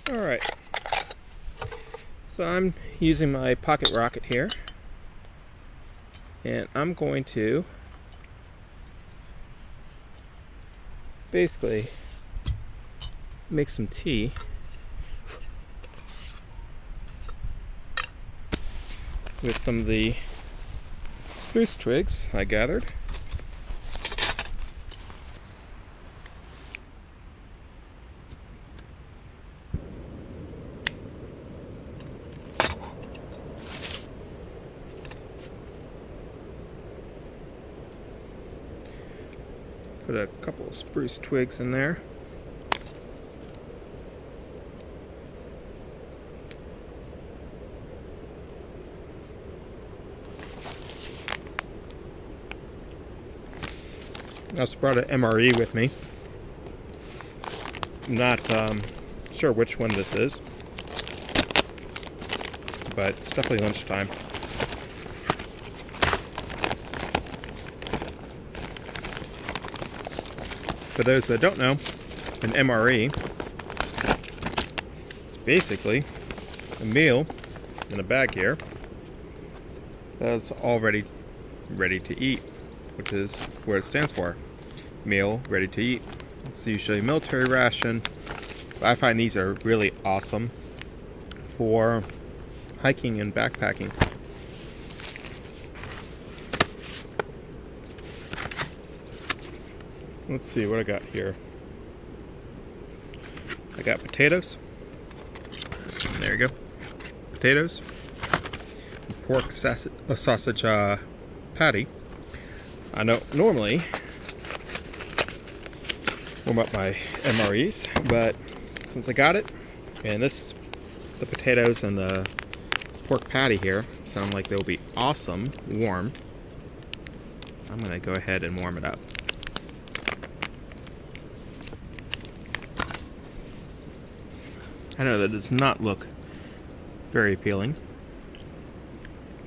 Alright, so I'm using my pocket rocket here, and I'm going to basically make some tea with some of the spruce twigs I gathered. Put a couple of spruce twigs in there. I also brought an MRE with me. I'm not sure which one this is, but it's definitely lunchtime. For those that don't know, an MRE is basically a meal in a bag here that's already ready to eat, which is what it stands for. Meal ready to eat. It's usually a military ration. I find these are really awesome for hiking and backpacking. Let's see what I got here. I got potatoes. There you go. Potatoes. Pork sausage patty. I know normally warm up my MREs, but since I got it, and the potatoes and the pork patty here sound like they'll be awesome warm, I'm gonna go ahead and warm it up. I know that does not look very appealing,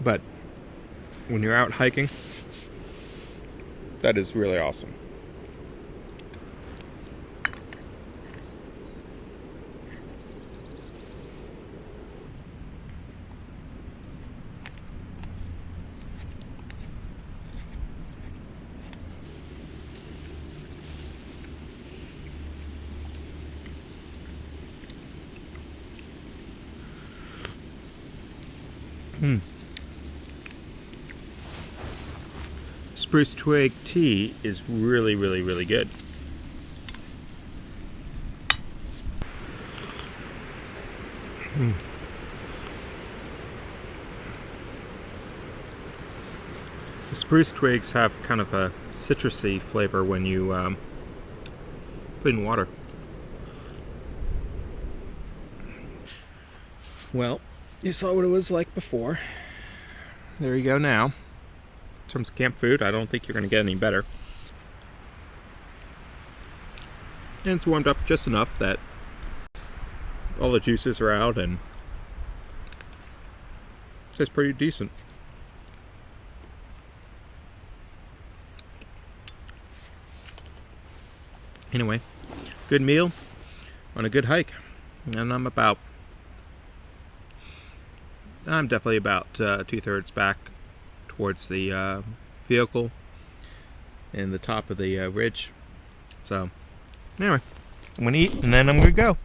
but when you're out hiking, that is really awesome. Spruce twig tea is really, really, really good. The spruce twigs have kind of a citrusy flavor when you put in water. Well, you saw what it was like before. There you go now. In terms of camp food, I don't think you're going to get any better. And it's warmed up just enough that all the juices are out and it's pretty decent. Anyway, good meal on a good hike. And I'm definitely about 2/3 back towards the vehicle and the top of the ridge. So anyway, I'm gonna eat and then I'm gonna go.